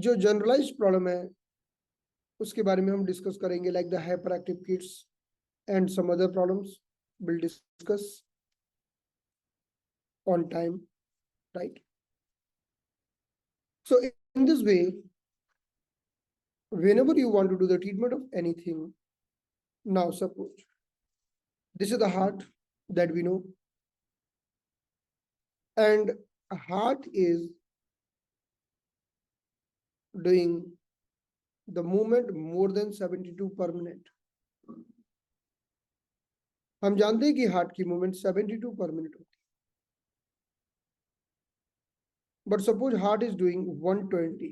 जो generalised problem है उसके बारे में हम डिस्कस करेंगे, like the hyper active kids and some other problems will discuss on time, right? So in this way, whenever you want to do the treatment of anything, now suppose this is the heart that we know, and a heart is doing the movement more than 72 per minute. हम जानते हैं कि heart की movement 72 पर minute होती है, but suppose heart is doing 120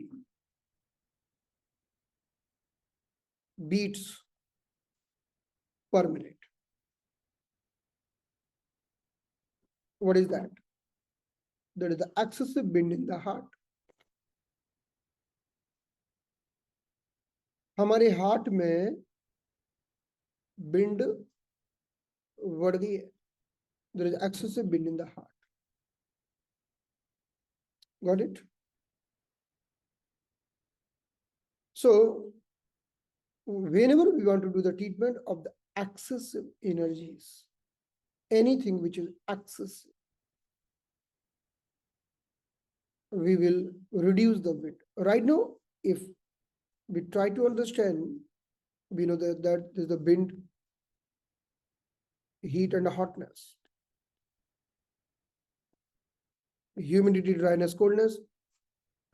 beats per minute. What is that? That is the excessive bend in the heart. हमारे heart में बिंड बढ़ गई है. There is excessive bend in the heart. Got it? So whenever we want to do the treatment of the excessive energies, anything which is excessive, we will reduce the bend. Right now, if we try to understand, we know that there's the bend, heat and hotness, humidity, dryness, coldness,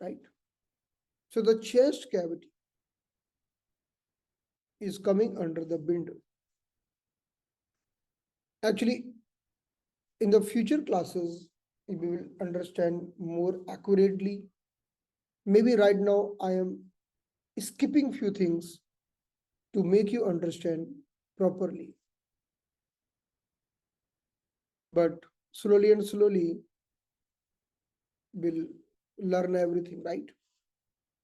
right? So the chest cavity is coming under the bend. Actually, in the future classes, we will understand more accurately. Maybe right now I am skipping few things to make you understand properly. But slowly and slowly, we'll learn everything, right?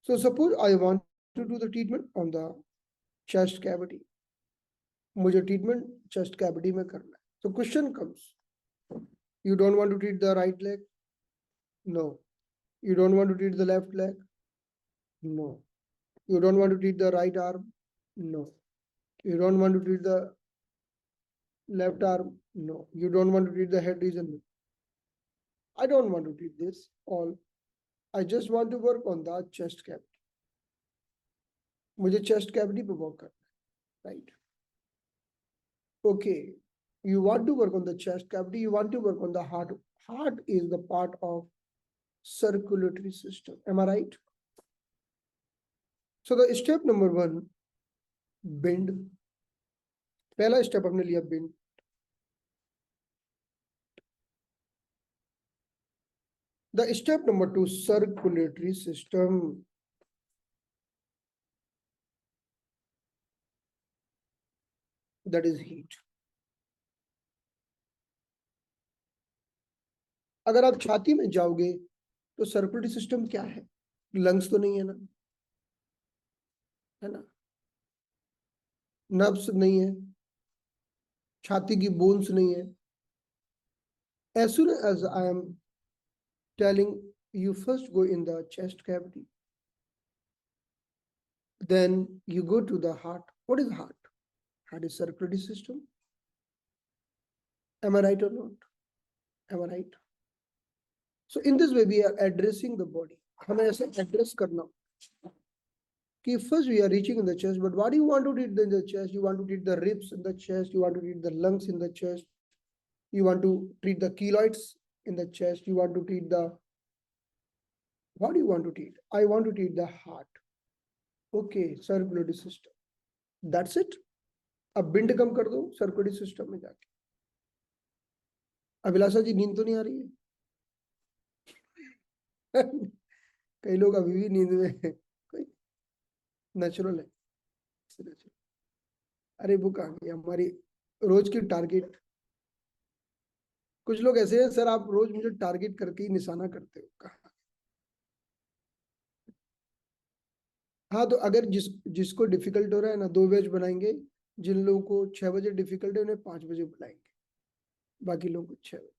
So suppose I want to do the treatment on the chest cavity. मुझे treatment chest cavity में करना है. So question comes, you don't want to treat the right leg? No. You don't want to treat the left leg? No. You don't want to treat the right arm? No. You don't want to treat the left arm? No. You don't want to treat the head region? I don't want to treat this all. I just want to work on the chest cavity. मुझे chest cavity पे work करना है, right? Okay. You want to work on the chest cavity, you want to work on the heart. Heart is the part of circulatory system. Am I right? So the step number 1, bend. पहला step हमने लिया bend. The step number 2, circulatory system. That is heat. अगर आप छाती में जाओगे तो circulatory system क्या है? लंग्स तो नहीं है ना, है ना? नर्व्स नहीं है, छाती की बोन्स नहीं है. As soon as I am telling you first go in the chest cavity, then you go to the heart. What is heart? Heart is circulatory system. Am I right or not? Am I right? So in this way we are addressing the body. हमें ऐसे address करना कि first we are reaching in the chest, but what do you want to treat in the chest? You want to treat the ribs in the chest, you want to treat the lungs in the chest, you want to treat the keloids in the chest, you want to treat the, what do you want to treat? I want to treat the heart. Okay, circulatory system. That's it. अब bind कम कर दो circulatory system में जाके. अभिलाषा जी नींद तो नहीं आ रही है? कई लोग अभी भी नींद में है. कोई नेचुरल है. अरे वो कहाँ गई हमारी रोज की टारगेट? कुछ लोग ऐसे हैं, सर आप रोज मुझे टारगेट करके ही निशाना करते हो. कहाँ? हाँ तो अगर जिसको डिफिकल्ट हो रहा है ना, 2 बैच बनाएंगे. जिन लोगों को 6 बजे डिफिकल्ट है उन्हें 5 बजे बुलाएंगे, बाकी लोगों को 6 बजे.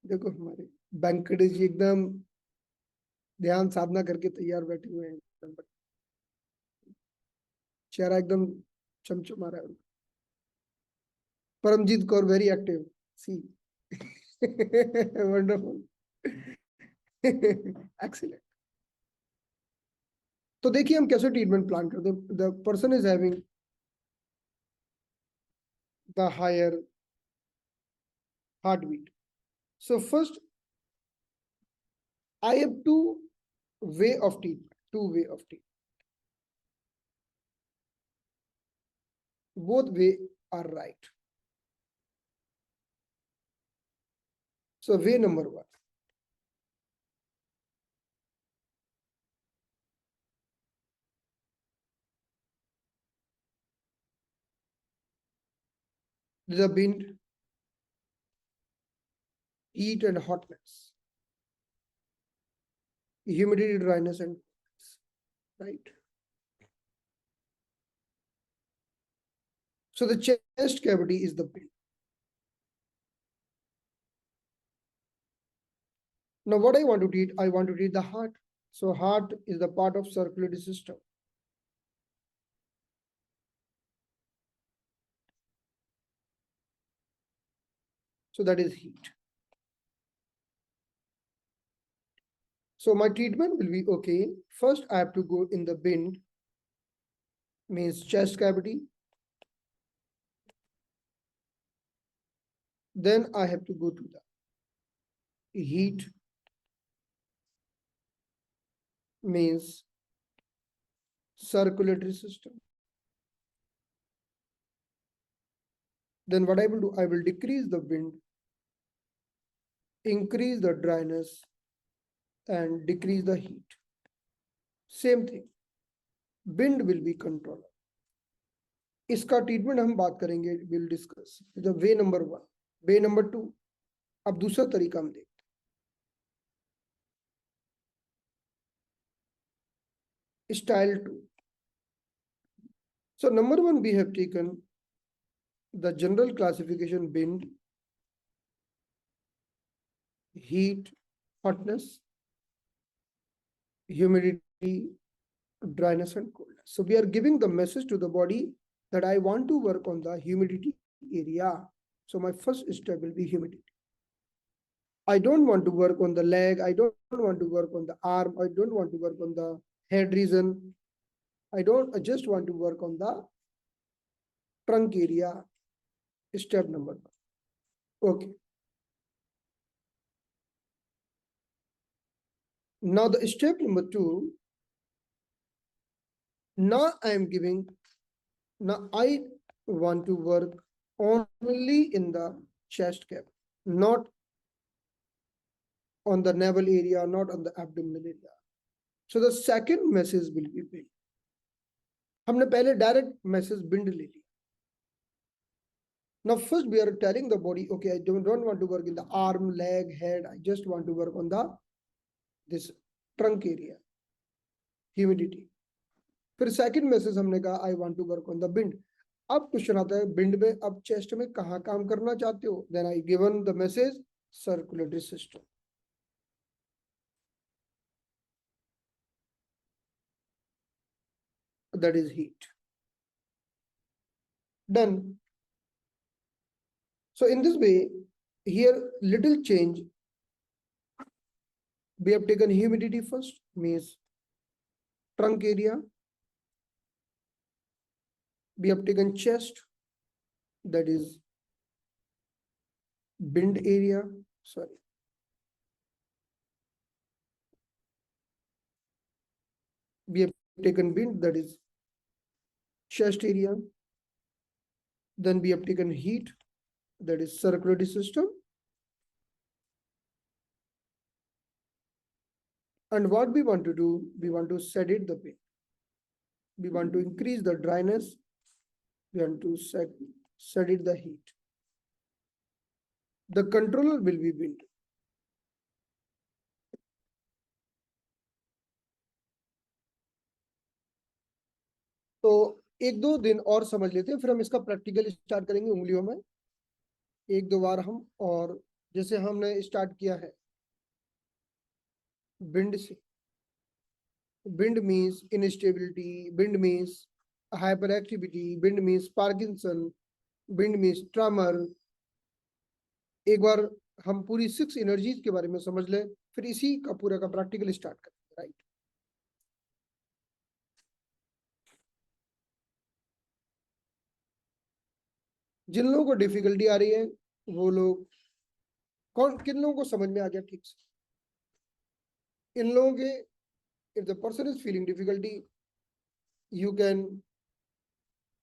देखो हमारे बैंकट जी एकदम ध्यान साधना करके तैयार बैठे हुए हैं एकदम, चेहरा एकदम चमचमा रहा है। Paramjit Kaur very active, see wonderful, excellent. तो देखिए हम कैसे ट्रीटमेंट प्लान करते हैं। The person is having the higher heart beat, so first I have way of treatment, two way of treatment. Both way are right. So way number one. The wind, heat and hotness, humidity, dryness and coolness, right? So the chest cavity is the wind. Now what I want to treat, I want to treat the heart. So heart is the part of circulatory system. So that is heat. So my treatment will be okay. First I have to go in the wind, means chest cavity. Then I have to go to the heat, means circulatory system. Then what I will do, I will decrease the wind, increase the dryness and decrease the heat. Same thing, wind will be controller. इसका treatment हम बात करेंगे, will discuss the way number one. Way number two, अब दूसरा तरीका हम देखते हैं, style two. So number one we have taken the general classification, wind, heat, hotness, humidity, dryness and coolness. So we are giving the message to the body that I want to work on the humidity area. So my first step will be humidity. I don't want to work on the leg, I don't want to work on the arm, I don't want to work on the head region, I just want to work on the trunk area. Step number one. Okay. Now the step number two, now I am giving, now I want to work only in the chest cavity, not on the navel area, not on the abdominal area. So the second message will be wind. हमने पहले direct message wind ले लिया. Now first we are telling the body, okay, I don't want to work in the arm, leg, head, I just want to work on the this trunk area, humidity. फिर second message हमने कहा I want to work on the wind. अब question आता है wind में, अब chest में कहाँ काम करना चाहते हो? Then I given the message circulatory system. That is heat. Done. So in this way, here little change. We have taken humidity first, means trunk area. We have taken chest, that is wind area. Sorry. We have taken wind, that is chest area. Then we have taken heat, that is circulatory system. And what we want to do, we want to sedate the pain. We want to increase the dryness. We want to sedate the heat. The controller will be wind. तो एक दो दिन और समझ लेते हैं, फिर हम इसका प्रैक्टिकल स्टार्ट करेंगे उंगलियों में एक दो बार हम. और जैसे हमने स्टार्ट किया है विंड से, Bind means instability, bind means hyperactivity, bind means Parkinson, bind means tremor. एक बार हम पूरी 6 एनर्जीज के बारे में समझ लें, फिर इसी का पूरा का प्रैक्टिकल स्टार्ट करें, राइट? जिन लोगों को डिफिकल्टी आ रही है वो लोग किन लोगों को समझ में आ गया ठीक से? इन लोगों के, if the person is feeling difficulty, you can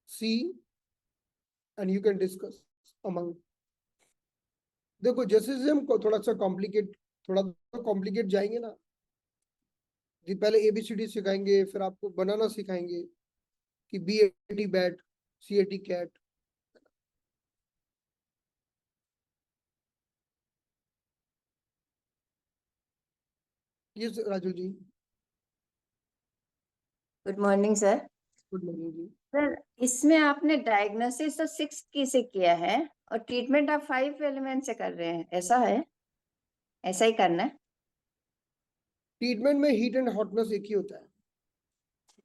see and you can discuss among. देखो जैसे जैसे हम थोड़ा सा कॉम्प्लिकेट जाएंगे ना, पहले ABCD सिखाएंगे, फिर आपको बनाना सिखाएंगे कि BAT bat, CAT cat. Yes Raju ji, good morning sir. Good morning जी। सर इसमें आपने डायग्नोसिस तो 6 की से किया है और ट्रीटमेंट आप 5 एलिमेंट से कर रहे हैं, ऐसा है? ऐसा ही करना है? ट्रीटमेंट में हीट एंड हॉटनेस एक ही होता है।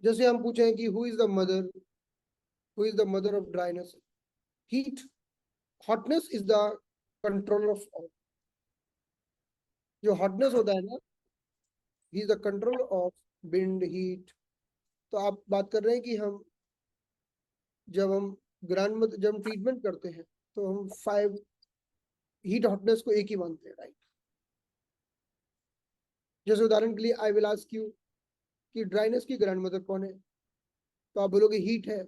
जैसे हम पूछें कि who is the mother of dryness? Heat. Hotness is the control of all. जो हॉटनेस होता है ना, he is the control of wind, heat. तो आप बात कर रहे हैं कि हम जब हम ट्रीटमेंट करते हैं तो हम 5 हीट हॉटनेस को एक ही मानते हैं, राइट? जैसे उदाहरण के लिए आई विल आस्क यू कि ड्राइनेस की ग्रैंड मदर कौन है, तो आप बोलोगे हीट है,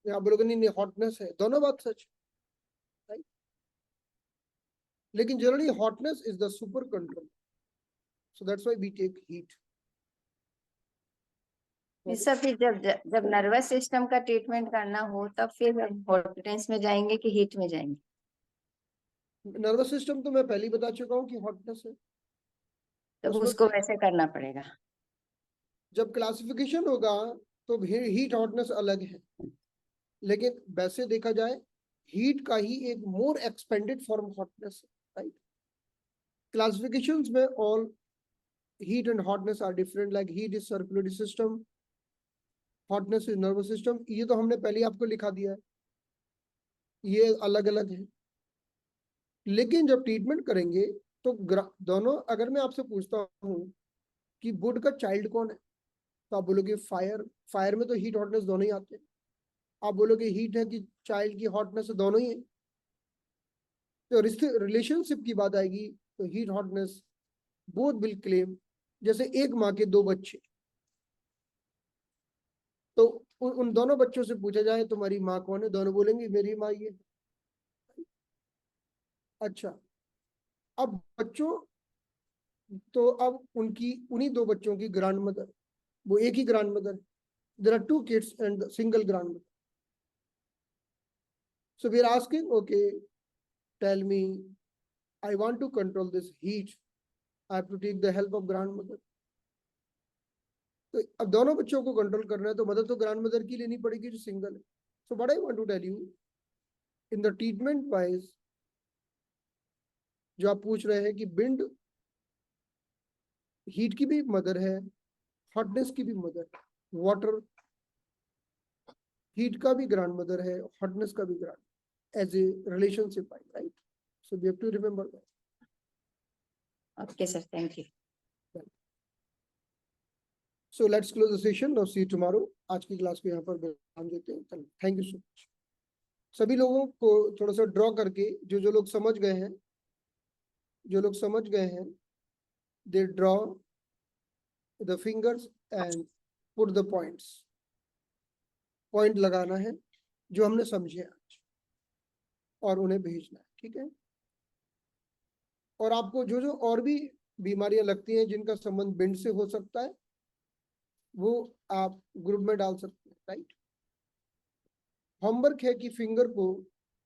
या आप बोलोगे नहीं हॉटनेस है। दोनों बात सच है, राइट? लेकिन generally hotness is the super control, so that's why we take heat. Sir फिर जब नर्वस सिस्टम का ट्रीटमेंट करना हो तब फिर हम हॉटनेस में जाएंगे कि हीट में जाएंगे? नर्वस सिस्टम तो मैं पहले ही बता चुका हूँ कि हॉटनेस है, तो उसमें उसको वैसे करना पड़ेगा। जब क्लासिफिकेशन होगा तो हीट हॉटनेस अलग है, लेकिन वैसे देखा जाए हीट का ही एक मोर एक्सपेंडेड फॉर्म हॉटनेस है, राइट? क्लासिफिकेशंस में all heat and hotness are different, like heat is circulatory system, hotness is nervous system. ये तो हमने पहले ही आपको लिखा दिया है, ये अलग अलग है। लेकिन जब ट्रीटमेंट करेंगे तो दोनों, अगर मैं आपसे पूछता हूँ कि वुड का चाइल्ड कौन है, तो आप बोलोगे फायर. फायर में तो हीट हॉटनेस दोनों ही आते हैं। आप बोलोगे हीट है कि चाइल्ड की हॉटनेस, दोनों ही है। तो रिलेशनशिप की बात आएगी तो heat hotness both will claim. जैसे एक माँ के 2 बच्चे, तो उन दोनों बच्चों से पूछा जाए तुम्हारी माँ कौन है, दोनों बोलेंगे मेरी माँ ये। अच्छा, अब बच्चों, तो अब उन्हीं 2 बच्चों की ग्रैंड मदर, वो एक ही grandmother, there are 2 kids and single grandmother. So we are asking, okay tell me, I want to control this heat, I have to take the help of grandmother. तो अब दोनों बच्चों को control करना है तो मदद तो ग्रैंड मदर की लेनी पड़ेगी जो सिंगल है. So what I want to tell you, in the treatment wise जो आप पूछ रहे हैं कि बिंड हीट की भी मदर है, हॉटनेस की भी मदर है, वाटर हीट का भी ग्रैंड मदर है, हॉटनेस का भी grand, as a relationship, right? So we have to remember that. Okay sir, thank you. So let's close the session, now see you tomorrow. आज की क्लास को यहाँ पर विराम देते हैं. Thank you so much. सभी लोगों को थोड़ा सा ड्रॉ करके, जो लोग समझ गए हैं, they draw the fingers and put the points. Point लगाना है जो हमने समझे आज, और उन्हें भेजना है, ठीक है? और आपको जो जो और भी बीमारियां लगती हैं जिनका संबंध बिंड से हो सकता है, वो आप ग्रुप में डाल सकते हैं, राइट? होमवर्क है कि फिंगर को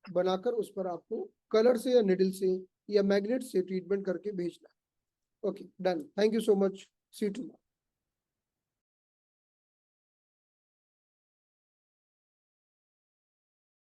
बनाकर उस पर आपको कलर से या निडल से या मैग्नेट से ट्रीटमेंट करके भेजना है. Okay, done. Thank you so much. See you tomorrow.